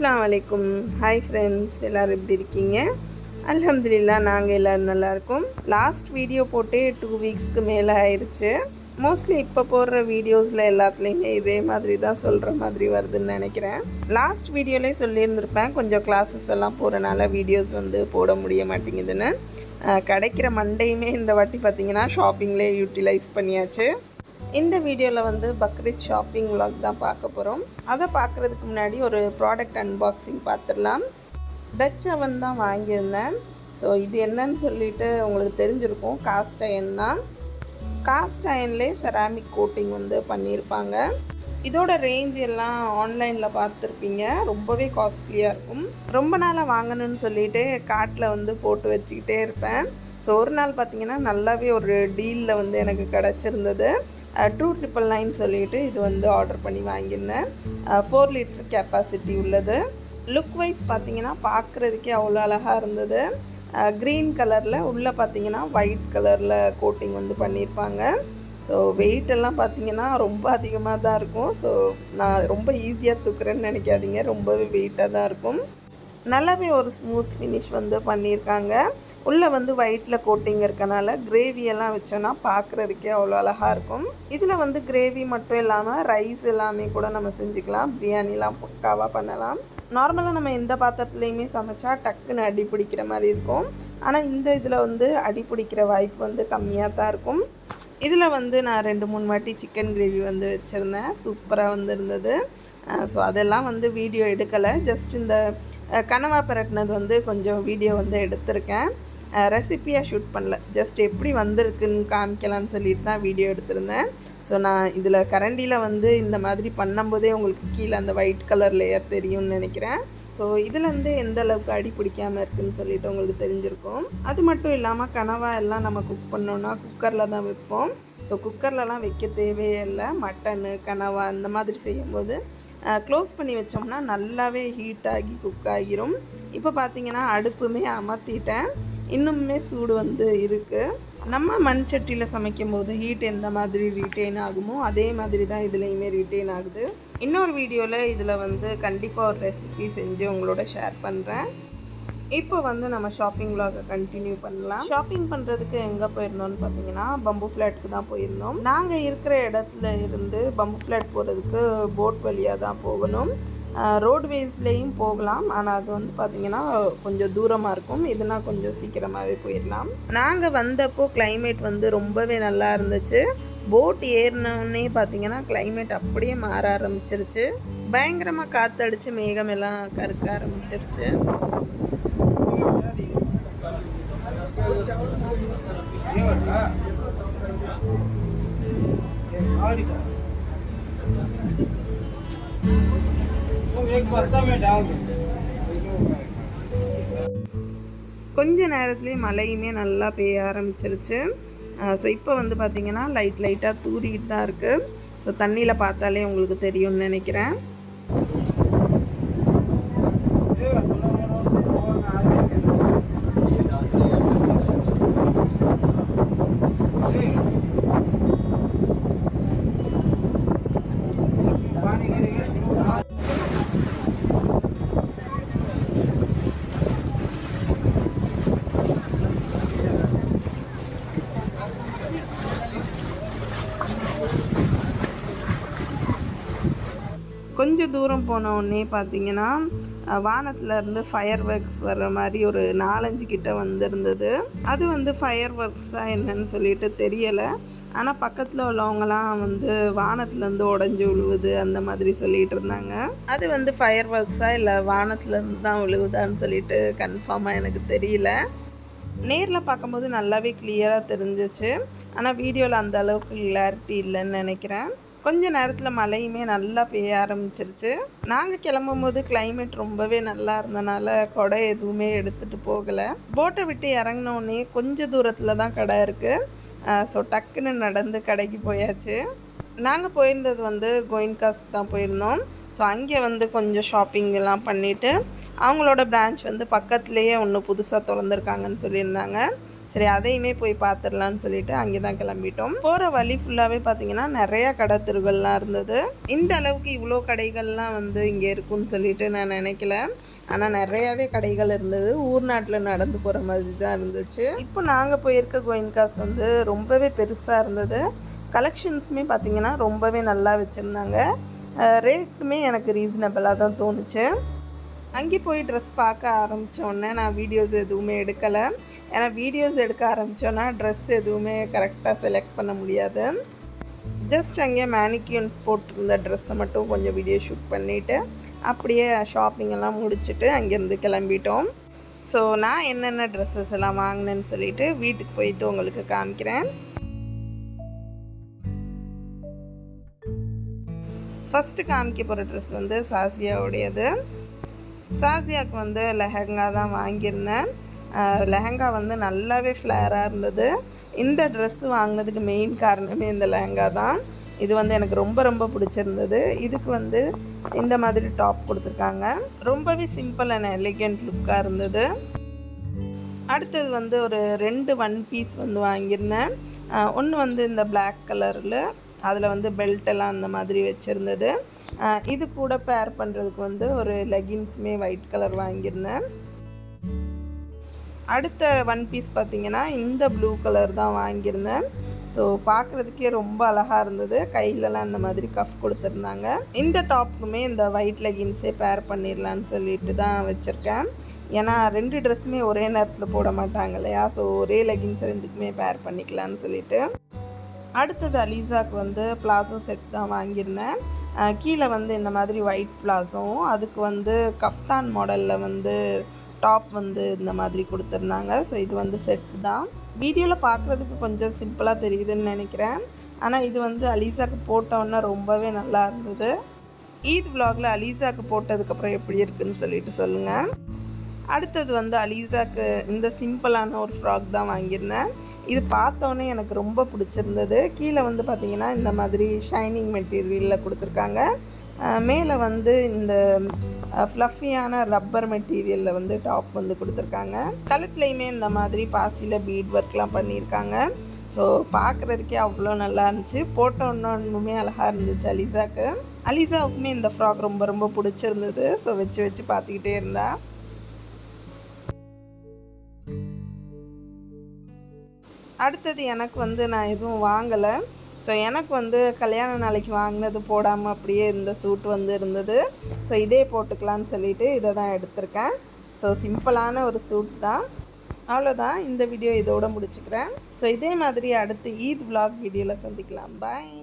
அஸ்ஸலாமு அலைக்கும். Hi friends, எல்லோரும் எப்படி இருக்கீங்க? அல்ஹம்துலில்லாஹ் நாங்கள் எல்லோரும் நல்லாயிருக்கோம். லாஸ்ட் வீடியோ போட்டே 2 வீக்ஸ்க்கு மேலே ஆயிடுச்சு. மோஸ்ட்லி இப்போ போடுற வீடியோஸில் எல்லாத்துலேயுமே இதே மாதிரி தான் சொல்கிற மாதிரி வருதுன்னு நினைக்கிறேன். லாஸ்ட் வீடியோலேயே சொல்லியிருந்திருப்பேன், கொஞ்சம் கிளாஸஸ் எல்லாம் போகிறனால வீடியோஸ் போட முடிய மாட்டேங்குதுன்னு. கிடைக்கிற மண்டேயுமே இந்த வாட்டி பார்த்திங்கன்னா ஷாப்பிங்லேயே யூட்டிலைஸ் பண்ணியாச்சு. இந்த வீடியோவில் பக்ரீத் ஷாப்பிங் விலாக் தான் பார்க்க போகிறோம். அதை பார்க்குறதுக்கு முன்னாடி ஒரு ப்ராடக்ட் அன்பாக்சிங் பார்த்துடலாம். டச் அவன் தான் வாங்கியிருந்தேன். ஸோ இது என்னன்னு சொல்லிட்டு உங்களுக்கு தெரிஞ்சிருக்கும். காஸ்ட் அயன் தான். காஸ்ட் அயன்லேயே செராமிக் கோட்டிங் பண்ணியிருப்பாங்க. இதோட ரேஞ்ச் எல்லாம் ஆன்லைனில் பார்த்துருப்பீங்க. ரொம்பவே காஸ்ட்லியாக இருக்கும். ரொம்ப நாளாக வாங்கணும்னு சொல்லிட்டு கார்ட்டில் போட்டு வச்சுக்கிட்டே இருப்பேன். ஸோ ஒரு நாள் பார்த்திங்கன்னா நல்லாவே ஒரு டீலில் எனக்கு கிடச்சிருந்தது. 299 சொல்லிட்டு இது ஆர்டர் பண்ணி வாங்கியிருந்தேன். 4 லிட்டர் கெப்பாசிட்டி உள்ளது. லுக் வைஸ் பார்த்திங்கன்னா பார்க்குறதுக்கே அவ்வளோ அழகாக இருந்தது. க்ரீன் கலரில் உள்ளே பார்த்திங்கன்னா ஒயிட் கலரில் கோட்டிங் பண்ணியிருப்பாங்க. ஸோ வெயிட்டெல்லாம் பார்த்திங்கன்னா ரொம்ப அதிகமாக தான் இருக்கும். ஸோ நான் ரொம்ப ஈஸியாக தூக்குறேன்னு நினைக்காதீங்க, ரொம்பவே வெயிட்டாக தான் இருக்கும். நல்லாவே ஒரு ஸ்மூத் ஃபினிஷ் பண்ணியிருக்காங்க. உள்ளே ஒயிட்டில் கோட்டிங் இருக்கனால கிரேவியெல்லாம் வச்சோன்னா பார்க்குறதுக்கே அவ்வளோ அழகாக இருக்கும். இதில் கிரேவி மட்டும் இல்லாமல் ரைஸ் எல்லாமே கூட நம்ம செஞ்சுக்கலாம். பிரியாணிலாம் பக்காவாக பண்ணலாம். நார்மலாக நம்ம எந்த பாத்திரத்துலேயுமே சமைச்சா டக்குன்னு அடி பிடிக்கிற மாதிரி இருக்கும். ஆனால் இந்த இதில் அடி பிடிக்கிற வாய்ப்பு கம்மியாக தான் இருக்கும். இதில் நான் 2-3 வாட்டி சிக்கன் கிரேவி வச்சுருந்தேன். சூப்பராக இருந்தது. ஸோ அதெல்லாம் வீடியோ எடுக்கலை. ஜஸ்ட் இந்த கனவா பிரட்டினது கொஞ்சம் வீடியோ எடுத்திருக்கேன். ரெசிப்பியாக ஷூட் பண்ணல. ஜஸ்ட் எப்படி வந்திருக்குன்னு காமிக்கலான்னு சொல்லிட்டு தான் வீடியோ எடுத்திருந்தேன். ஸோ நான் இதில் கரண்டியில் இந்த மாதிரி பண்ணும்போதே உங்களுக்கு கீழே அந்த ஒயிட் கலர் லேயர் தெரியும்னு நினைக்கிறேன். ஸோ இதிலேருந்து எந்த அளவுக்கு அடி பிடிக்காமல் இருக்குதுன்னு சொல்லிட்டு உங்களுக்கு தெரிஞ்சிருக்கும். அது மட்டும் இல்லாமல் கனவா எல்லாம் நம்ம குக் பண்ணோன்னா குக்கரில் தான் வைப்போம். ஸோ குக்கர்லலாம் வைக்க தேவையே இல்லை. மட்டனு கனவா அந்த மாதிரி செய்யும்போது க்ளோஸ் பண்ணி வச்சோம்னா நல்லாவே ஹீட் ஆகி குக் ஆகிரும். இப்போ பார்த்திங்கன்னா அடுப்புமே அமர்த்திட்டேன். இன்னுமே சூடு இருக்குது. நம்ம மண் சட்டியில் சமைக்கும் போது ஹீட் எந்த மாதிரி ரீட்டைன் ஆகுமோ அதே மாதிரி தான் இதுலேயுமே ரீட்டைன் ஆகுது. இன்னொரு வீடியோவில் இதில் கண்டிப்பாக ஒரு ரெசிபி செஞ்சு உங்களோட ஷேர் பண்ணுறேன். இப்போ நம்ம ஷாப்பிங் விலாகை கண்டினியூ பண்ணலாம். ஷாப்பிங் பண்ணுறதுக்கு எங்கே போயிருந்தோம்னு பார்த்தீங்கன்னா பம்பு ஃப்ளாட்டுக்கு தான் போயிருந்தோம். நாங்கள் இருக்கிற இடத்துல இருந்து பம்பு ஃப்ளாட் போகிறதுக்கு போட் வழியாக தான் போகணும். ரோட்வேஸ்லேயும் போகலாம். ஆனால் அது பார்த்திங்கன்னா கொஞ்சம் தூரமாக இருக்கும். இதுனா கொஞ்சம் சீக்கிரமாகவே போயிடலாம். நாங்கள் வந்தப்போ கிளைமேட் ரொம்பவே நல்லா இருந்துச்சு. போட் ஏறினோடனே பார்த்திங்கன்னா கிளைமேட் அப்படியே மாற ஆரம்பிச்சிருச்சு. பயங்கரமாக காற்றடிச்சு மேகமெல்லாம் கருக்க ஆரம்பிச்சிருச்சு. கொஞ்ச நேரத்துலேயே மழையுமே நல்லா பெய்ய ஆரம்பிச்சிருச்சு. ஸோ இப்போ பார்த்திங்கன்னா லைட்டாக தூரிக்கிட்டு தான் இருக்குது. ஸோ தண்ணியில் பார்த்தாலே உங்களுக்கு தெரியும்னு நினைக்கிறேன். கொஞ்சம் தூரம் போன உடனே பார்த்திங்கன்னா வானத்துலேருந்து ஃபயர் ஒர்க்ஸ் வர்ற மாதிரி ஒரு 4-5 கிட்ட வந்திருந்தது. அது ஃபயர் ஒர்க்ஸாக என்னன்னு சொல்லிட்டு தெரியலை. ஆனால் பக்கத்தில் உள்ளவங்களாம் வானத்துலேருந்து உடஞ்சி விழுவுது அந்த மாதிரி சொல்லிகிட்டு இருந்தாங்க. அது ஃபயர் ஒர்க்ஸாக இல்லை வானத்துலேருந்து தான் விழுவுதான்னு சொல்லிட்டு கன்ஃபார்மாக எனக்கு தெரியல. நேரில் பார்க்கும்போது நல்லாவே கிளியராக தெரிஞ்சிச்சு. ஆனால் வீடியோவில் அந்த அளவுக்கு கிளாரிட்டி இல்லைன்னு நினைக்கிறேன். கொஞ்ச நேரத்தில் மழையுமே நல்லா பெய்ய ஆரம்பிச்சிருச்சு. நாங்கள் கிளம்பும்போது கிளைமேட் ரொம்பவே நல்லா இருந்தனால கொடை எதுவுமே எடுத்துகிட்டு போகலை. போட்டை விட்டு இறங்கினோடனே கொஞ்சம் தூரத்தில் தான் கடை இருக்குது. ஸோ டக்குன்னு நடந்து கடைக்கு போயாச்சு. நாங்கள் போயிருந்தது கோயின்காஸ்க்கு தான் போயிருந்தோம். ஸோ அங்கே கொஞ்சம் ஷாப்பிங் எல்லாம் பண்ணிவிட்டு அவங்களோட பிரான்ச் பக்கத்துலேயே ஒன்று புதுசாக திறந்துருக்காங்கன்னு சொல்லியிருந்தாங்க. சரி அதையுமே போய் பார்த்துடலான்னு சொல்லிட்டு அங்கே தான் கிளம்பிட்டோம். போகிற வழி ஃபுல்லாகவே பார்த்திங்கன்னா நிறையா கடை தெருகள்லாம் இருந்தது. இந்த அளவுக்கு இவ்வளோ கடைகள்லாம் வந்து இங்கே இருக்குன்னு சொல்லிட்டு நான் நினைக்கல. ஆனால் நிறையாவே கடைகள் இருந்தது. ஊர் நாட்டில் நடந்து போகிற மாதிரி தான் இருந்துச்சு. இப்போ நாங்கள் போயிருக்க கோயின்காஸ் வந்து ரொம்பவே பெருசாக இருந்தது. கலெக்ஷன்ஸுமே பார்த்திங்கன்னா ரொம்பவே நல்லா வச்சுருந்தாங்க. ரேட்டுமே எனக்கு ரீசனபிளாக தான் தோணுச்சு. அங்கே போய் ட்ரெஸ் பார்க்க ஆரம்பித்தோடனே நான் வீடியோஸ் எதுவுமே எடுக்கலை. ஏன்னா வீடியோஸ் எடுக்க ஆரம்பித்தோன்னா ட்ரெஸ் எதுவுமே கரெக்டாக செலக்ட் பண்ண முடியாது. ஜஸ்ட் அங்கே மேனிக்யூன்ஸ் போட்டிருந்த ட்ரெஸ்ஸை மட்டும் கொஞ்சம் வீடியோ ஷூட் பண்ணிவிட்டு அப்படியே ஷாப்பிங்கெல்லாம் முடிச்சுட்டு அங்கேருந்து கிளம்பிட்டோம். ஸோ நான் என்னென்ன ட்ரெஸ்ஸஸ் எல்லாம் வாங்கினேன்னு சொல்லிவிட்டு வீட்டுக்கு போயிட்டு உங்களுக்கு காமிக்கிறேன். ஃபஸ்ட்டு காமிக்க போகிற ட்ரெஸ் வந்து சாசியாவுடையது. சாசியாவுக்கு வந்து லெஹங்கா தான் வாங்கியிருந்தேன். லெஹங்கா வந்து நல்லாவே ஃப்ளேராக இருந்தது. இந்த ட்ரெஸ்ஸு வாங்கினதுக்கு மெயின் காரணமே இந்த லெஹங்கா தான். இது வந்து எனக்கு ரொம்ப ரொம்ப பிடிச்சிருந்தது. இதுக்கு வந்து இந்த மாதிரி டாப் கொடுத்துருக்காங்க. ரொம்பவே சிம்பிள் அண்ட் எலிகெண்ட் லுக்காக இருந்தது. அடுத்தது வந்து ஒரு 2 ஒன் பீஸ் வந்து வாங்கியிருந்தேன். ஒன்று வந்து இந்த பிளாக் கலரில், அதில் வந்து பெல்ட் எல்லாம் அந்த மாதிரி வச்சுருந்தது. இது கூட பேர் பண்ணுறதுக்கு வந்து ஒரு லெகின்ஸுமே ஒயிட் கலர் வாங்கியிருந்தேன். அடுத்த ஒன் பீஸ் பார்த்திங்கன்னா இந்த ப்ளூ கலர் தான் வாங்கியிருந்தேன். ஸோ பார்க்குறதுக்கே ரொம்ப அழகாக இருந்தது. கையிலலாம் இந்த மாதிரி கஃப் கொடுத்துருந்தாங்க. இந்த டாப்புக்குமே இந்த ஒயிட் லெகின்ஸே பேர் பண்ணிடலான்னு சொல்லிட்டு தான் வச்சுருக்கேன். ஏன்னா 2 ட்ரெஸ்ஸுமே ஒரே நேரத்தில் போட மாட்டாங்க இல்லையா. ஸோ ஒரே லெகின்ஸ் 2க்குமே பேர் பண்ணிக்கலான்னு சொல்லிட்டு. அடுத்தது அலிசாவுக்கு வந்து பிளாசோ செட் தான் வாங்கியிருந்தேன். கீழே வந்து இந்த மாதிரி ஒயிட் பிளாசோவும் அதுக்கு வந்து கஃப்தான் மாடலில் வந்து டாப் வந்து இந்த மாதிரி கொடுத்துருந்தாங்க. ஸோ இது வந்து செட் தான். வீடியோவில் பார்க்குறதுக்கு கொஞ்சம் சிம்பிளாக தெரியுதுன்னு நினைக்கிறேன். ஆனால் இது வந்து அலிசாவுக்கு போட்டோன்னா ரொம்பவே நல்லா இருந்தது. ஈத் விலாகில் அலிசாவுக்கு போட்டதுக்கப்புறம் எப்படி இருக்குதுன்னு சொல்லிட்டு சொல்லுங்கள். அடுத்தது வந்து அலிசாவுக்கு இந்த சிம்பிளான ஒரு ஃப்ராக் தான் வாங்கியிருந்தேன். இது பார்த்தோன்னே எனக்கு ரொம்ப பிடிச்சிருந்தது. கீழே வந்து பார்த்திங்கன்னா இந்த மாதிரி ஷைனிங் மெட்டீரியலில் கொடுத்துருக்காங்க. மேலே வந்து இந்த ஃப்ளஃபியான ரப்பர் மெட்டீரியலில் வந்து டாப் வந்து கொடுத்துருக்காங்க. கழுத்துலையுமே இந்த மாதிரி பாசியில் பீட் ஒர்க்லாம் பண்ணியிருக்காங்க. ஸோ பார்க்குறதுக்கே அவ்வளோ நல்லா இருந்துச்சு. போட்டோன்னுமே அழகாக இருந்துச்சு அலிசாவுக்கு. அலிசாவுக்குமே இந்த ஃப்ராக் ரொம்ப ரொம்ப பிடிச்சிருந்தது. ஸோ வச்சு பார்த்துக்கிட்டே இருந்தா. அடுத்தது எனக்கு வந்து நான் எதுவும் வாங்கலை. ஸோ எனக்கு வந்து கல்யாண நாளைக்கு வாங்கினது போடாமல் அப்படியே இந்த சூட் வந்து இருந்தது. ஸோ இதே போட்டுக்கலான்னு சொல்லிவிட்டு இதை தான் எடுத்திருக்கேன். ஸோ சிம்பிளான ஒரு சூட் தான். அவ்வளோதான். இந்த வீடியோ இதோடு முடிச்சுக்கிறேன். ஸோ இதே மாதிரி அடுத்து ஈத் விலாக் வீடியோவில் சந்திக்கலாம். பாய்.